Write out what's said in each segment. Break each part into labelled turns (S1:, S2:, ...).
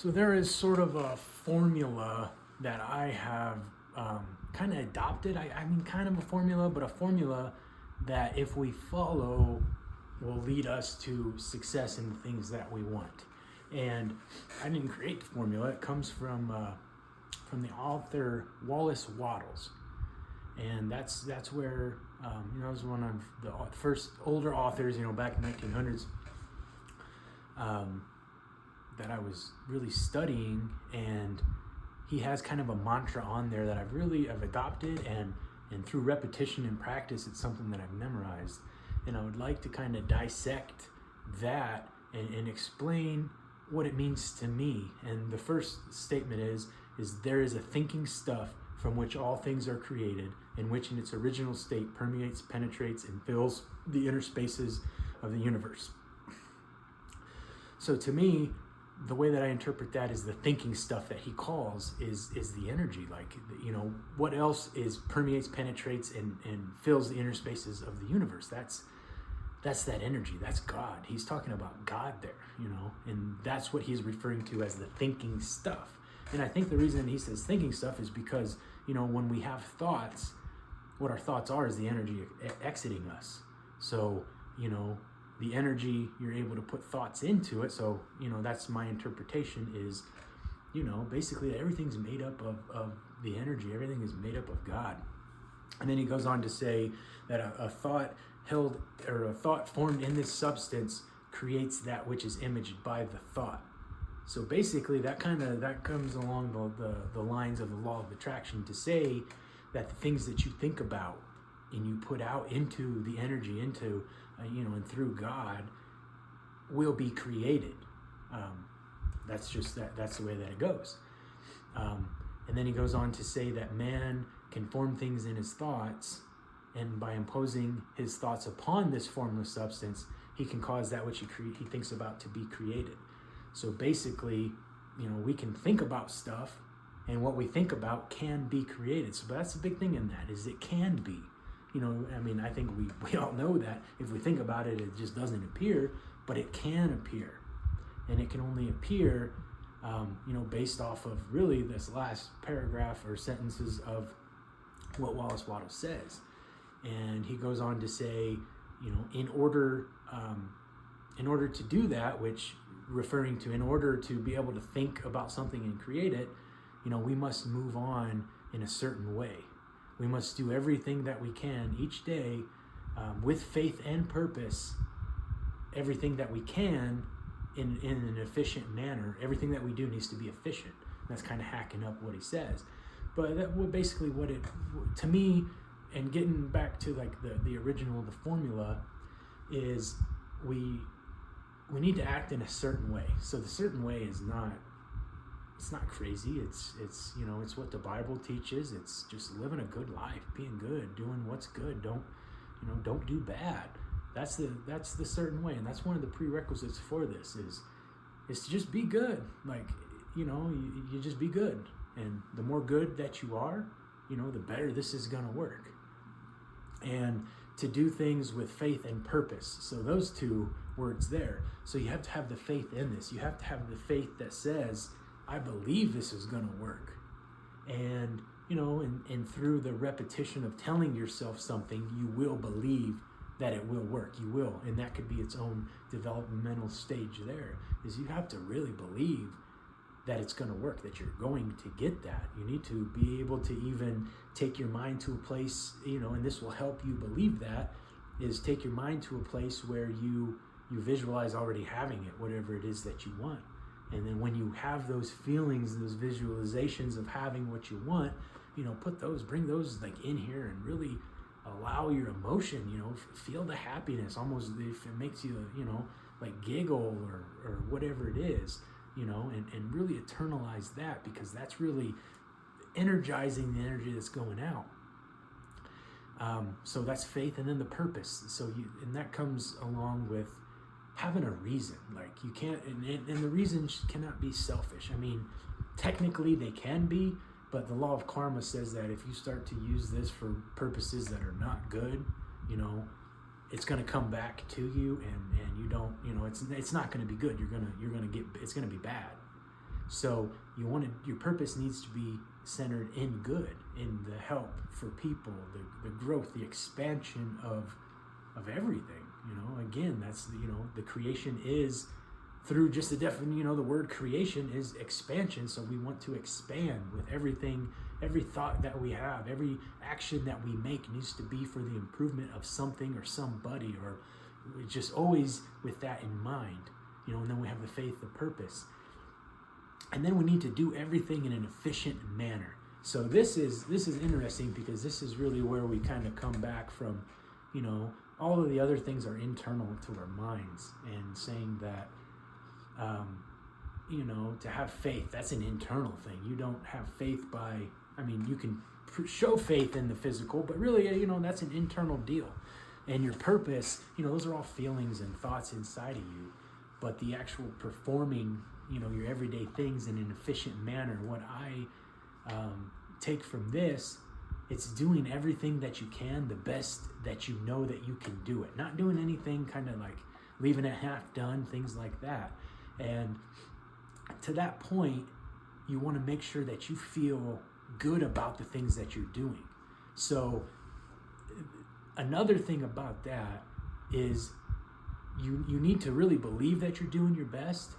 S1: So there is sort of a formula that I have kind of adopted. I mean, kind of a formula, but a formula that if we follow will lead us to success in the things that we want. And I didn't create the formula. It comes from the author Wallace Wattles. And that's where, it was one of the first older authors, back in the 1900s, that I was really studying, and he has kind of a mantra on there that I've adopted, and through repetition and practice, it's something that I've memorized. And I would like to kind of dissect that and explain what it means to me. And the first statement is there is a thinking stuff from which all things are created, and which in its original state permeates, penetrates, and fills the interspaces of the universe. So to me, the way that I interpret that is the thinking stuff that he calls is the energy. Like, what else is permeates, penetrates, and fills the interspaces of the universe? That's that energy. That's God. He's talking about God there, and that's what he's referring to as the thinking stuff. And I think the reason he says thinking stuff is because, when we have thoughts, what our thoughts are is the energy exiting us. So, the energy, you're able to put thoughts into it. So, that's my interpretation is, basically everything's made up of the energy. Everything is made up of God. And then he goes on to say that a thought held, or a thought formed in this substance creates that which is imaged by the thought. So basically that comes along the lines of the law of attraction to say that the things that you think about and you put out into the energy, into and through God, will be created. That's just that's the way that it goes. And then he goes on to say that man can form things in his thoughts, and by imposing his thoughts upon this formless substance, he can cause that which he thinks about to be created. So basically, we can think about stuff, and what we think about can be created. So that's the big thing in that, is it can be. I think we all know that if we think about it, it just doesn't appear, but it can appear. And it can only appear, based off of really this last paragraph or sentences of what Wallace Wattles says. And he goes on to say, in order to do that, which referring to in order to be able to think about something and create it, we must move on in a certain way. We must do everything that we can each day with faith and purpose, everything that we can in an efficient manner. Everything that we do needs to be efficient. That's kind of hacking up what he says. But that basically what it, to me, and getting back to like the original, the formula, is we need to act in a certain way. So the certain way is it's not crazy. It's what the Bible teaches. It's just living a good life, being good, doing what's good. Don't do bad. That's the certain way, and that's one of the prerequisites for this is to just be good. Like, you just be good, and the more good that you are, the better this is gonna work. And to do things with faith and purpose. So those two words there. So you have to have the faith in this. You have to have the faith that says, I believe this is going to work. And, and through the repetition of telling yourself something, you will believe that it will work. You will. And that could be its own developmental stage there, is you have to really believe that it's going to work, that you're going to get that. You need to be able to even take your mind to a place, and this will help you believe that, is take your mind to a place where you visualize already having it, whatever it is that you want. And then when you have those feelings, those visualizations of having what you want, bring those like in here and really allow your emotion, feel the happiness, almost if it makes you, like giggle or whatever it is, and really eternalize that, because that's really energizing the energy that's going out. So that's faith, and then the purpose. And that comes along with having a reason. Like you can't, and the reasons cannot be selfish. I mean, technically they can be, but the law of karma says that if you start to use this for purposes that are not good, it's going to come back to you, and you don't, it's not going to be good. You're going to get, it's going to be bad. So your purpose needs to be centered in good, in the help for people, the growth, the expansion of everything. Again, that's the creation is through just the definition. The word creation is expansion. So we want to expand with everything. Every thought that we have, every action that we make needs to be for the improvement of something or somebody, or just always with that in mind. And then we have the faith, the purpose. And then we need to do everything in an efficient manner. So this is interesting, because this is really where we kind of come back from, all of the other things are internal to our minds, and saying that, to have faith, that's an internal thing. You don't have faith you can show faith in the physical, but really, that's an internal deal. And your purpose, those are all feelings and thoughts inside of you. But the actual performing, your everyday things in an efficient manner, what I take from this, it's doing everything that you can, the best that you know that you can do it. Not doing anything kind of like leaving it half done, things like that. And to that point, you want to make sure that you feel good about the things that you're doing. So another thing about that is you need to really believe that you're doing your best,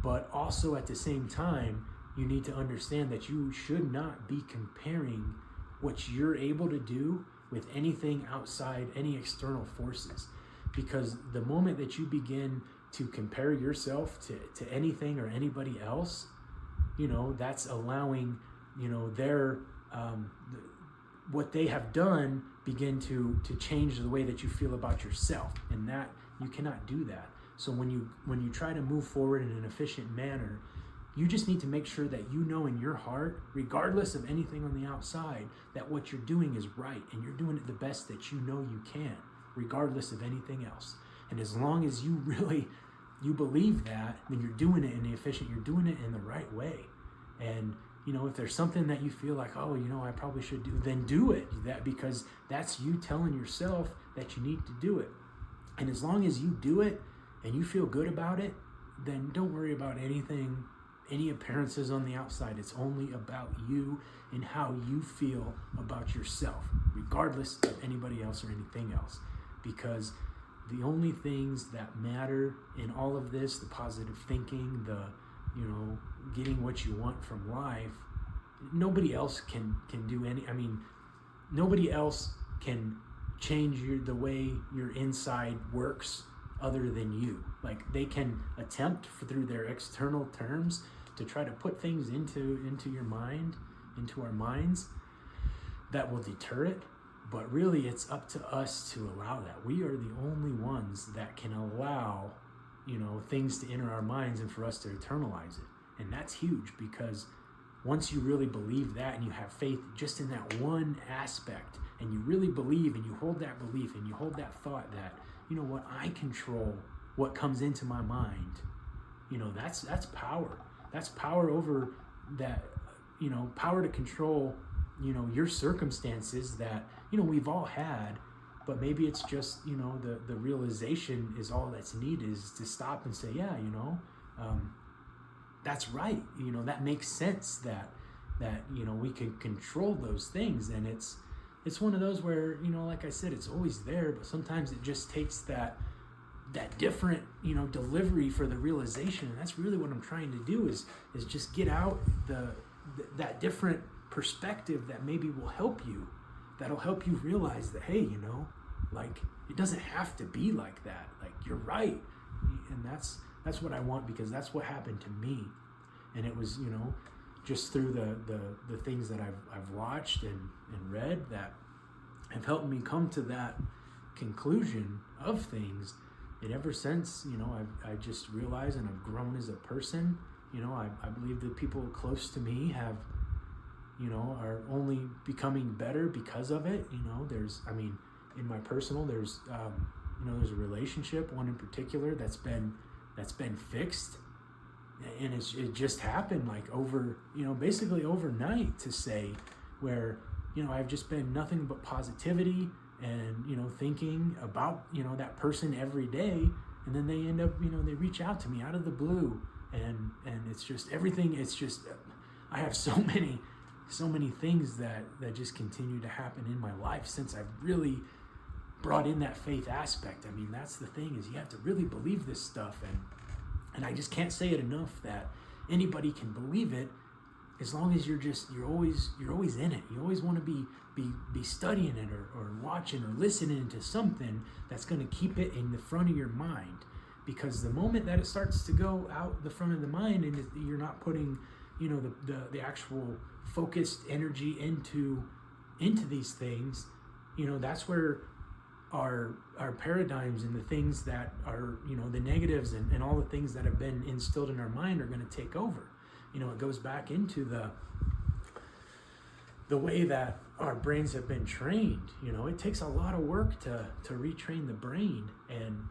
S1: but also at the same time, you need to understand that you should not be comparing what you're able to do with anything outside, any external forces. Because the moment that you begin to compare yourself to anything or anybody else, that's allowing, their what they have done begin to change the way that you feel about yourself, and that you cannot do that. So when you try to move forward in an efficient manner, you just need to make sure that in your heart, regardless of anything on the outside, that what you're doing is right, and you're doing it the best that you can, regardless of anything else. And as long as you believe that, then you're doing it in the efficient, you're doing it in the right way. And if there's something that you feel like, I probably should do, then do it. Because that's you telling yourself that you need to do it. And as long as you do it and you feel good about it, then don't worry about anything, any appearances on the outside. It's only about you and how you feel about yourself, regardless of anybody else or anything else. Because the only things that matter in all of this, the positive thinking, the getting what you want from life, nobody else can do nobody else can change the way your inside works other than you. Like, they can attempt through their external terms to try to put things into your mind, into our minds, that will deter it. But really, it's up to us to allow that. We are the only ones that can allow, things to enter our minds and for us to internalize it. And that's huge, because once you really believe that and you have faith just in that one aspect, and you really believe and you hold that belief and you hold that thought that, I control what comes into my mind, that's power. That's power over that, power to control, your circumstances that, we've all had. But maybe it's just, the realization is all that's needed, is to stop and say, yeah, that's right. That makes sense that we can control those things. And it's one of those where, like I said, it's always there, but sometimes it just takes that different, delivery for the realization. And that's really what I'm trying to do is just get out that different perspective that maybe will help you. That'll help you realize that, hey, it doesn't have to be like that. Like, you're right. And that's what I want, because that's what happened to me. And it was, just through the things that I've watched and read that have helped me come to that conclusion of things. And ever since, I just realized, and I've grown as a person. I believe the people close to me have, are only becoming better because of it. In my personal, there's a relationship, one in particular, that's been fixed. And it just happened basically overnight, to say, where, I've just been nothing but positivity and, thinking about, that person every day. And then they end up, they reach out to me out of the blue and it's just everything. It's just, I have so many things that just continue to happen in my life since I've really brought in that faith aspect. I mean, that's the thing, is you have to really believe this stuff, and I just can't say it enough that anybody can believe it, as long as you're always in it. You always want to be studying it, or watching or listening to something that's going to keep it in the front of your mind, because the moment that it starts to go out the front of the mind and you're not putting, you know, the actual focused energy into these things, you know, that's where our paradigms and the things that are, you know, the negatives and all the things that have been instilled in our mind are going to take over. You know, it goes back into the way that our brains have been trained. You know, it takes a lot of work to retrain the brain, and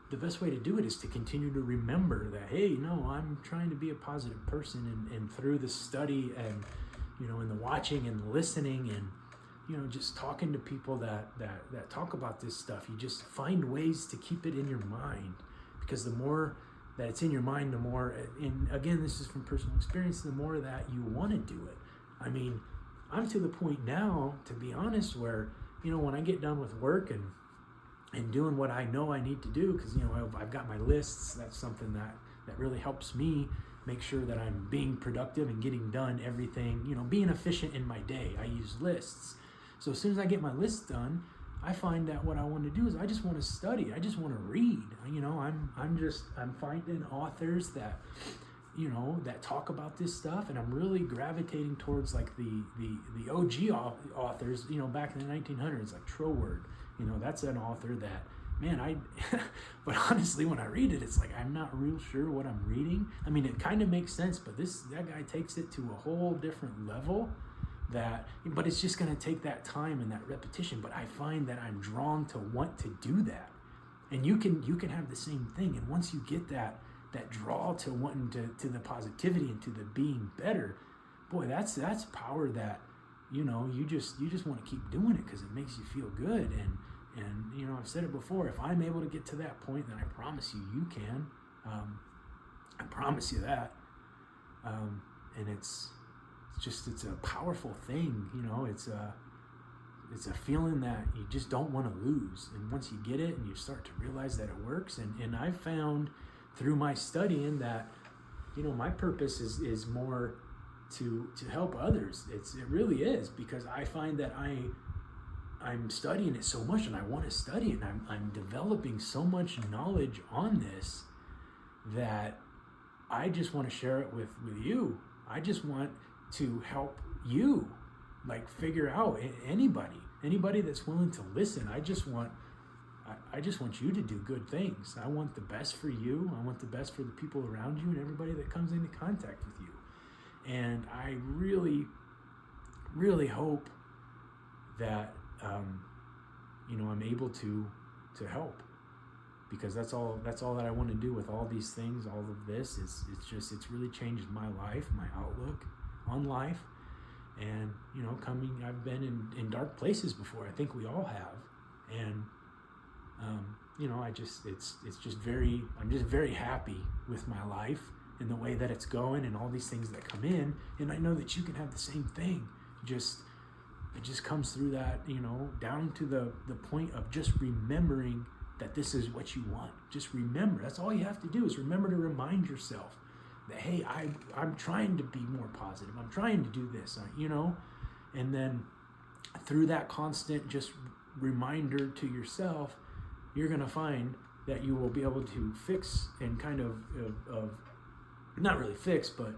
S1: the best way to do it is to continue to remember that, hey, no, I'm trying to be a positive person, and through the study and, you know, and the watching and the listening and, you know, just talking to people that talk about this stuff, you just find ways to keep it in your mind, because the more that it's in your mind, the more, and again, this is from personal experience, the more that you want to do it. I mean, I'm to the point now, to be honest, where, you know, when I get done with work and doing what I know I need to do, because, you know, I've got my lists. That's something that really helps me make sure that I'm being productive and getting done everything, you know, being efficient in my day. I use lists. So as soon as I get my list done, I find that what I want to do is I just want to study. I just want to read. You know, I'm finding authors that, you know, that talk about this stuff, and I'm really gravitating towards like the OG authors, you know, back in the 1900s, like Troward. You know, that's an author that, man, but honestly, when I read it, it's like I'm not real sure what I'm reading. I mean, it kind of makes sense, but that guy takes it to a whole different level. But it's just going to take that time and that repetition. But I find that I'm drawn to want to do that, and you can have the same thing. And once you get that draw to wanting to the positivity and to the being better, boy, that's power that, you know, you just want to keep doing it because it makes you feel good. And you know, I've said it before, if I'm able to get to that point, then I promise you can. I promise you that. And it's a powerful thing, you know. It's a feeling that you just don't want to lose. And once you get it and you start to realize that it works, and I've found through my studying that, you know, my purpose is more to help others. It really is, because I find that I'm studying it so much, and I want to study it, and I'm developing so much knowledge on this that I just want to share it with you. I just want to help you, like, figure out anybody that's willing to listen. I just want you to do good things. I want the best for you. I want the best for the people around you and everybody that comes into contact with you. And I really, really hope that you know, I'm able to help, because that's all that I want to do with all these things. All of this it's really changed my life, my outlook on life. And, you know, I've been in dark places before. I think we all have. And you know, I'm just very happy with my life and the way that it's going and all these things that come in. And I know that you can have the same thing. It just comes through that, you know, down to the point of just remembering that this is what you want. Just remember. That's all you have to do, is remember to remind yourself that, hey, I'm trying to be more positive. I'm trying to do this, you know. And then through that constant just reminder to yourself, you're going to find that you will be able to fix and kind of not really fix, but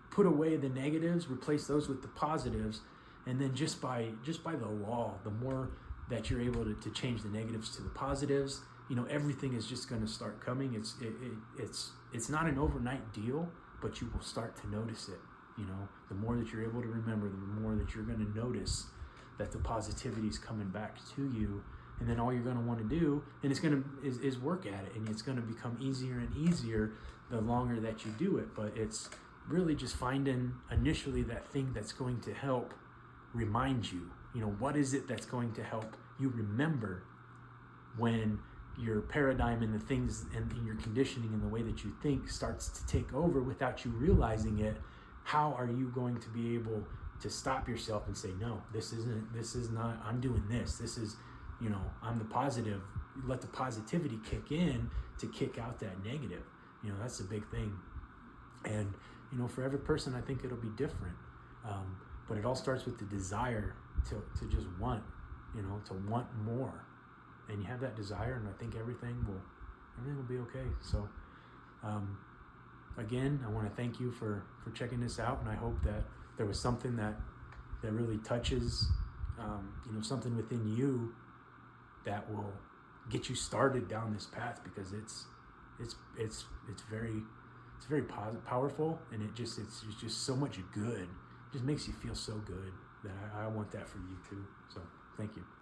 S1: put away the negatives, replace those with the positives. And then just by the law, the more that you're able to change the negatives to the positives, you know, everything is just going to start coming. It's not an overnight deal, but you will start to notice it. You know, the more that you're able to remember, the more that you're going to notice that the positivity is coming back to you. And then all you're going to want to do, and it's going to is work at it, and it's going to become easier and easier the longer that you do it. But it's really just finding initially that thing that's going to help remind you. You know, what is it that's going to help you remember when your paradigm and the things and your conditioning and the way that you think starts to take over without you realizing it, how are you going to be able to stop yourself and say, no, this is not, I'm doing this. This is, I'm the positive. Let the positivity kick in to kick out that negative. That's a big thing. And, for every person, I think it'll be different. But it all starts with the desire to just want, to want more. And you have that desire, and I think everything will be okay. So, again, I want to thank you for checking this out, and I hope that there was something that really touches, something within you that will get you started down this path, because it's very powerful, and it's just so much good. It just makes you feel so good that I want that for you too. So thank you.